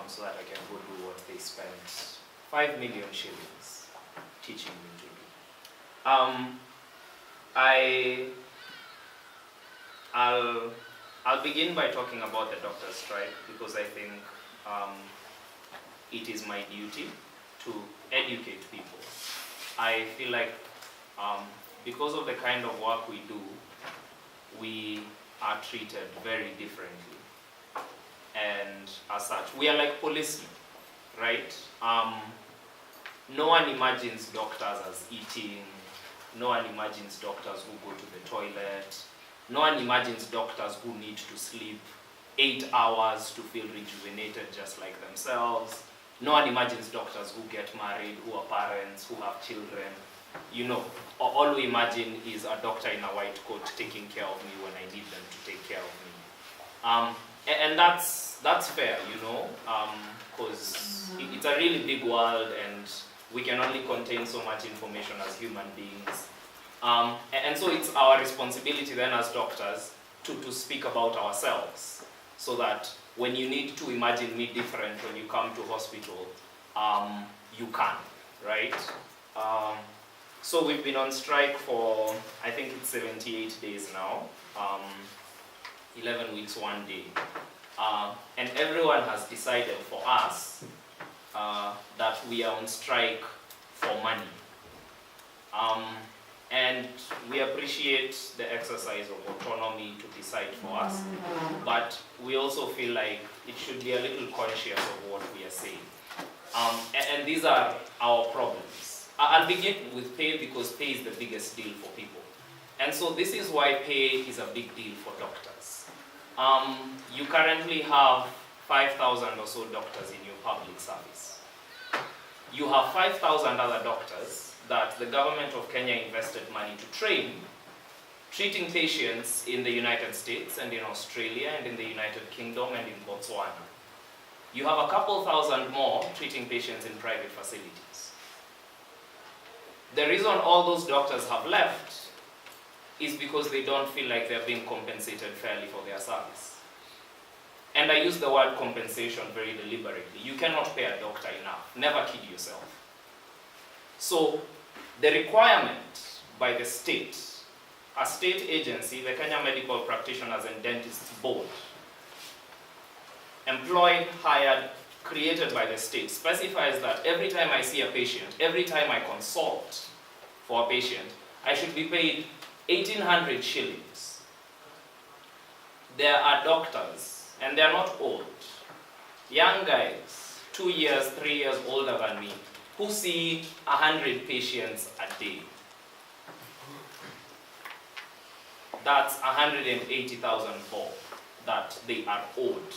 so that I can go do what they spent 5 million shillings teaching me to do. I'll begin by talking about the doctor's strike, because I think it is my duty to educate people. I feel like because of the kind of work we do, we are treated very differently. And as such, we are like policemen, right? No one imagines doctors as eating. No one imagines doctors who go to the toilet. No one imagines doctors who need to sleep 8 hours to feel rejuvenated just like themselves. No one imagines doctors who get married, who are parents, who have children. You know, all we imagine is a doctor in a white coat taking care of me when I need them to take care of me. And that's fair, you know, because it's a really big world and we can only contain so much information as human beings. And so it's our responsibility then as doctors to speak about ourselves, so that when you need to imagine me different when you come to hospital, you can, right? So we've been on strike for, I think it's 78 days now, 11 weeks, 1 day. And everyone has decided for us that we are on strike for money. And we appreciate the exercise of autonomy to decide for us, but we also feel like it should be a little conscious of what we are saying. And these are our problems. I'll begin with pay, because pay is the biggest deal for people. And so this is why pay is a big deal for doctors. You currently have 5,000 or so doctors in your public service. You have 5,000 other doctors that the government of Kenya invested money to train, treating patients in the United States and in Australia and in the United Kingdom and in Botswana. You have a couple thousand more treating patients in private facilities. The reason all those doctors have left is because they don't feel like they're being compensated fairly for their service. And I use the word compensation very deliberately. You cannot pay a doctor enough. Never kid yourself. So the requirement by the state, a state agency, the Kenya Medical Practitioners and Dentists Board, employed, hired, created by the state, specifies that every time I see a patient, every time I consult for a patient, I should be paid 1,800 shillings. There are doctors, and they are not old, young guys, 2 years, 3 years older than me, who see 100 patients a day. That's 180,000 bob that they are owed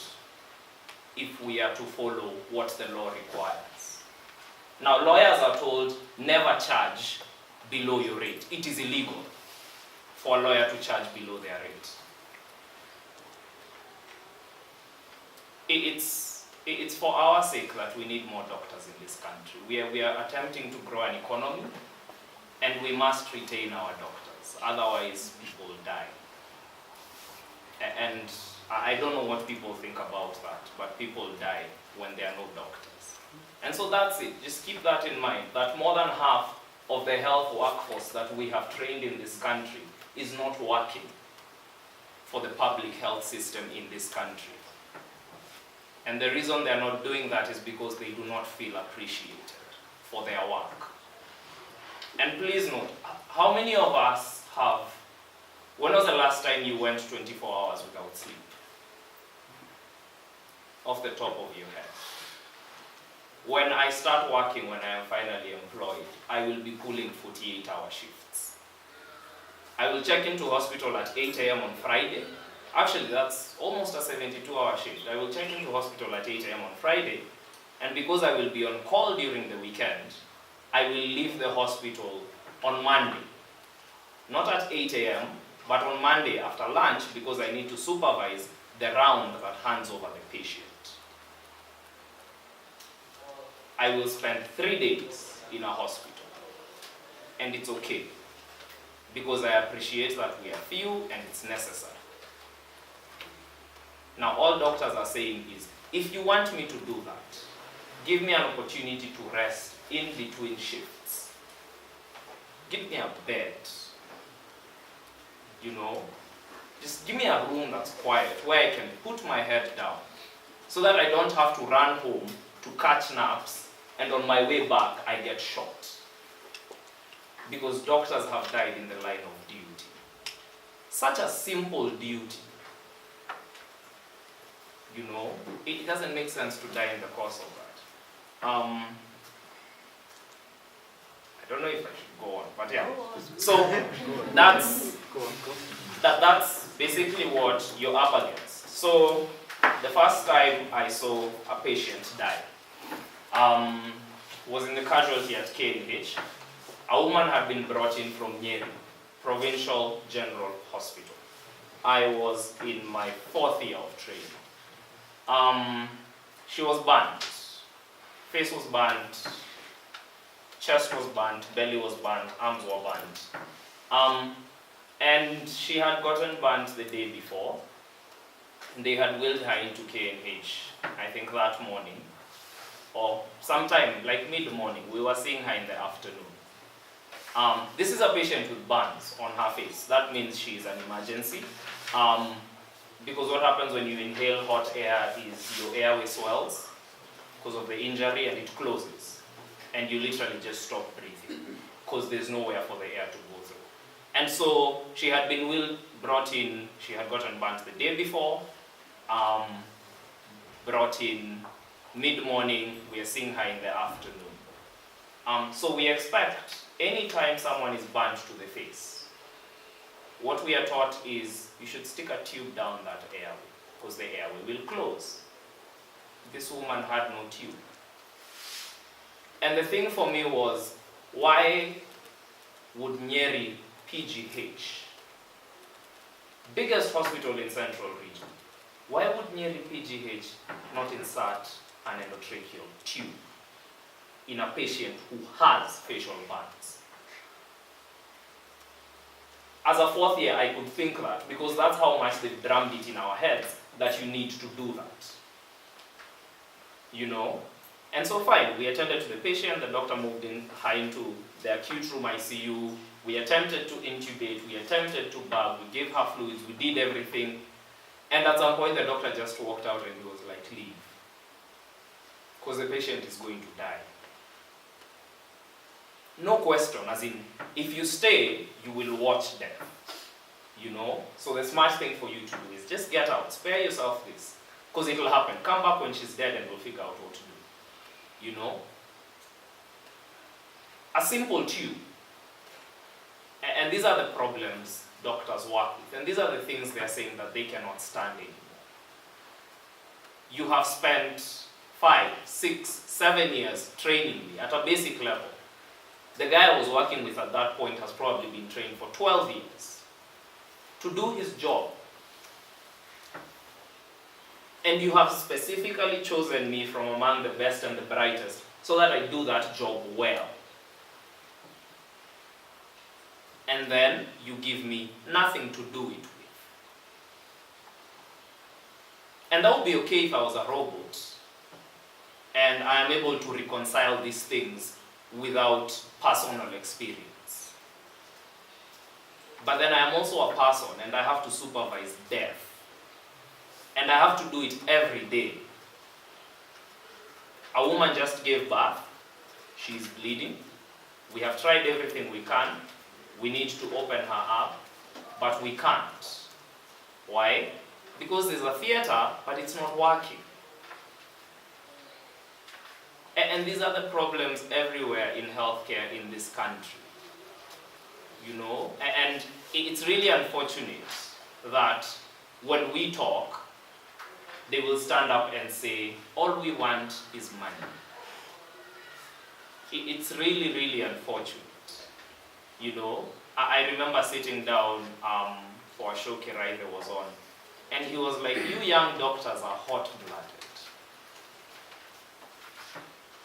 if we are to follow what the law requires. Now, lawyers are told never charge below your rate. It is illegal for a lawyer to charge below their rate. It's for our sake that we need more doctors in this country. We are attempting to grow an economy, and we must retain our doctors. Otherwise, people die. And I don't know what people think about that, but people die when there are no doctors. And so that's it. Just keep that in mind, that more than half of the health workforce that we have trained in this country is not working for the public health system in this country. And the reason they're not doing that is because they do not feel appreciated for their work. And please note, how many of us have, when was the last time you went 24 hours without sleep? Off the top of your head. When I start working, when I am finally employed, I will be pulling 48-hour shifts. I will check into hospital at 8 a.m. on Friday. Actually, that's almost a 72-hour shift. I will check into hospital at 8 a.m. on Friday, and because I will be on call during the weekend, I will leave the hospital on Monday. Not at 8 a.m., but on Monday after lunch, because I need to supervise the round that hands over the patient. I will spend 3 days in a hospital, and it's okay, because I appreciate that we are few and it's necessary. Now, all doctors are saying is, if you want me to do that, give me an opportunity to rest in between shifts. Give me a bed, you know. Just give me a room that's quiet where I can put my head down so that I don't have to run home to catch naps and on my way back I get shot. Because doctors have died in the line of duty. Such a simple duty. You know, it doesn't make sense to die in the course of that. I don't know if I should go on, but yeah. So that's basically what you're up against. So the first time I saw a patient die was in the casualty at KNH. A woman had been brought in from Nyeri, Provincial General Hospital. I was in my 4th year of training. She was burnt. Face was burnt, chest was burnt, belly was burnt, arms were burnt. And she had gotten burnt the day before. They had wheeled her into KNH, I think that morning, or sometime like mid-morning. We were seeing her in the afternoon. This is a patient with burns on her face. That means she is an emergency. Because what happens when you inhale hot air is your airway swells because of the injury and it closes. And you literally just stop breathing because there's nowhere for the air to go through. And so she had been brought in, she had gotten burnt the day before, brought in mid-morning, we are seeing her in the afternoon. So we expect anytime someone is burnt to the face, what we are taught is you should stick a tube down that airway because the airway will close. This woman had no tube. And the thing for me was, why would Nyeri PGH, biggest hospital in Central Region, why would Nyeri PGH not insert an endotracheal tube in a patient who has facial burns? As a 4th year, I could think that, because that's how much they've drummed it in our heads, that you need to do that. You know? And so fine, we attended to the patient, the doctor moved her into the acute room ICU, we attempted to intubate, we attempted to bag, we gave her fluids, we did everything, and at some point the doctor just walked out and he was like, leave. Because the patient is going to die. No question, as in, if you stay, you will watch death. You know? So the smart thing for you to do is just get out, spare yourself this, because it will happen. Come back when she's dead and we'll figure out what to do. You know? A simple tube. And these are the problems doctors work with. And these are the things they're saying that they cannot stand anymore. You have spent 5, 6, 7 years training me at a basic level. The guy I was working with at that point has probably been trained for 12 years to do his job. And you have specifically chosen me from among the best and the brightest so that I do that job well. And then you give me nothing to do it with. And that would be okay if I was a robot and I am able to reconcile these things without personal experience. But then I am also a person and I have to supervise death. And I have to do it every day. A woman just gave birth. She's bleeding. We have tried everything we can. We need to open her up, but we can't. Why? Because there's a theater, but it's not working. And these are the problems everywhere in healthcare in this country. You know? And it's really unfortunate that when we talk, they will stand up and say, all we want is money. It's really, really unfortunate. You know, I remember sitting down for a show Kerai was on, and he was like, you young doctors are hot-blooded.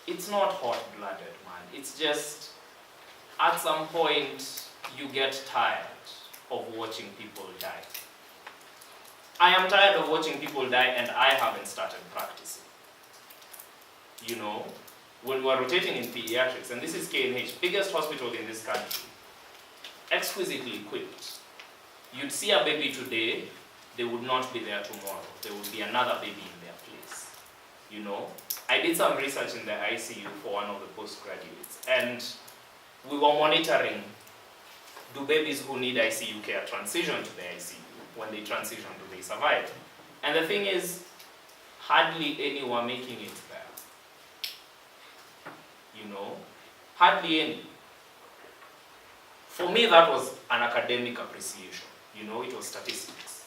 It's not hot-blooded, man. It's just, at some point, you get tired of watching people die. I am tired of watching people die and I haven't started practicing. You know, when we're rotating in pediatrics, and this is KNH, biggest hospital in this country, exquisitely equipped. You'd see a baby today, they would not be there tomorrow. There would be another baby in their place. You know, I did some research in the ICU for one of the postgraduates, and we were monitoring, do babies who need ICU care transition to the ICU? When they transition, do they survive? And the thing is, hardly any were making it there. You know, hardly any. For me, that was an academic appreciation. You know, it was statistics.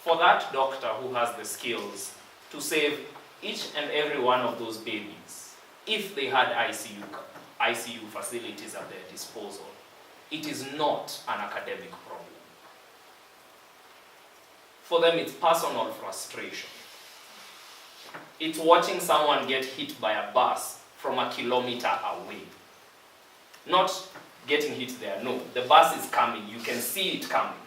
For that doctor who has the skills to save each and every one of those babies, if they had ICU facilities at their disposal, it is not an academic problem. For them, it's personal frustration. It's watching someone get hit by a bus from a kilometer away. Not getting hit there, no. The bus is coming, you can see it coming.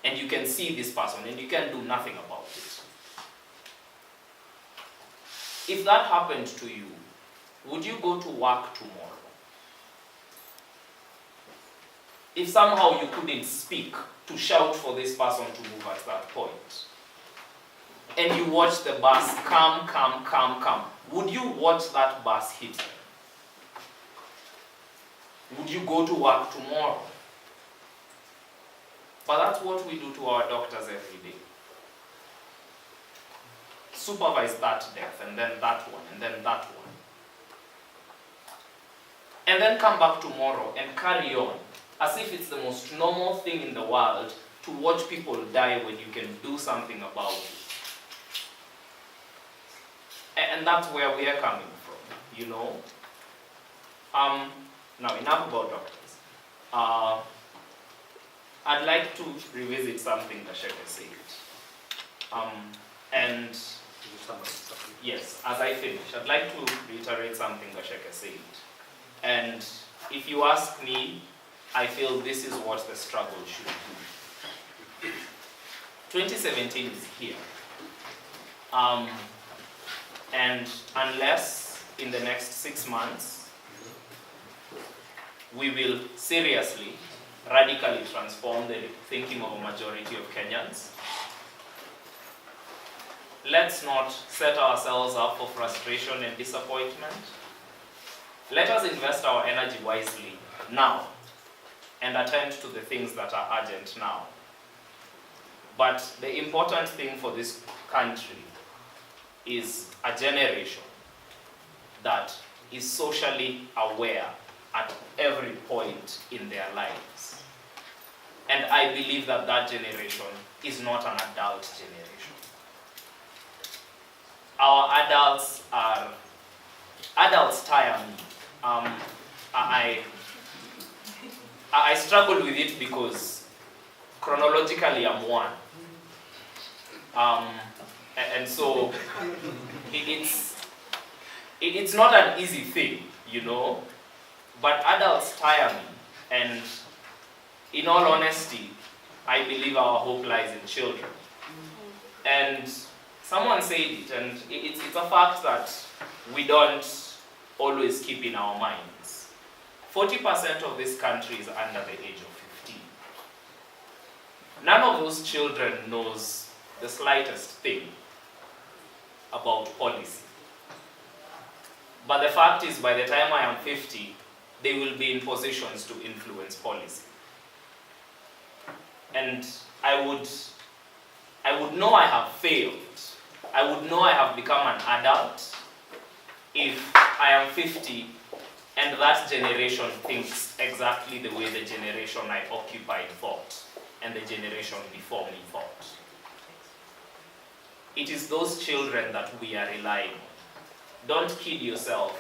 And you can see this person, and you can do nothing about it. If that happened to you, would you go to work tomorrow? If somehow you couldn't speak to shout for this person to move at that point, and you watch the bus come, would you watch that bus hit them? Would you go to work tomorrow? But that's what we do to our doctors every day. Supervise that death, and then that one, and then that one. And then come back tomorrow and carry on, as if it's the most normal thing in the world to watch people die when you can do something about it. And that's where we are coming from, you know. Now, enough about doctors. I'd like to revisit something Gasheka said. And yes, as I finish, I'd like to reiterate something Gasheka said. And if you ask me, I feel this is what the struggle should be. 2017 is here. And unless in the next 6 months, we will seriously, radically transform the thinking of a majority of Kenyans, let's not set ourselves up for frustration and disappointment. Let us invest our energy wisely now and attend to the things that are urgent now. But the important thing for this country is a generation that is socially aware at every point in their lives. And I believe that that generation is not an adult generation. Our adults tire me. I struggle with it because chronologically I'm one. And so it's not an easy thing, you know, but adults tire me, and in all honesty, I believe our hope lies in children. And someone said it, and it's a fact that we don't always keep in our minds. 40% of this country is under the age of 15. None of those children knows the slightest thing about policy. But the fact is, by the time I am 50, they will be in positions to influence policy. And I would know I have failed. I would know I have become an adult if I am 50 and that generation thinks exactly the way the generation I occupied thought and the generation before me thought. It is those children that we are relying on. Don't kid yourself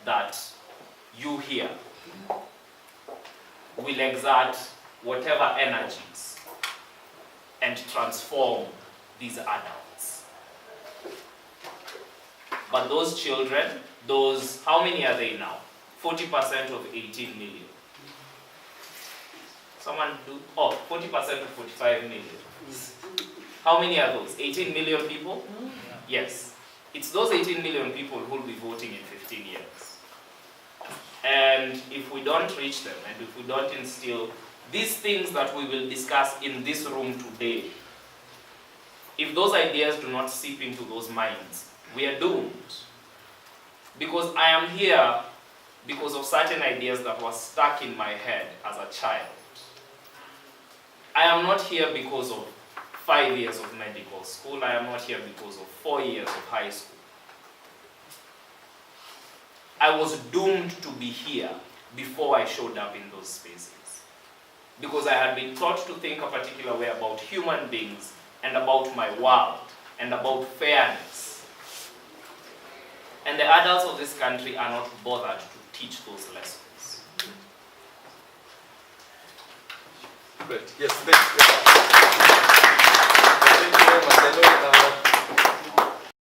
that you here will exert whatever energies and transform these adults. But those children, how many are they now? 40% of 18 million. 40% of 45 million. How many are those? 18 million people? Yes. It's those 18 million people who will be voting in 15 years. And if we don't reach them, and if we don't instill these things that we will discuss in this room today, if those ideas do not seep into those minds, we are doomed. Because I am here because of certain ideas that were stuck in my head as a child. I am not here because of 5 years of medical school. I am not here because of 4 years of high school. I was doomed to be here before I showed up in those spaces. Because I had been taught to think a particular way about human beings and about my world and about fairness. And the adults of this country are not bothered to teach those lessons. Great. Yes, thank you very much. I know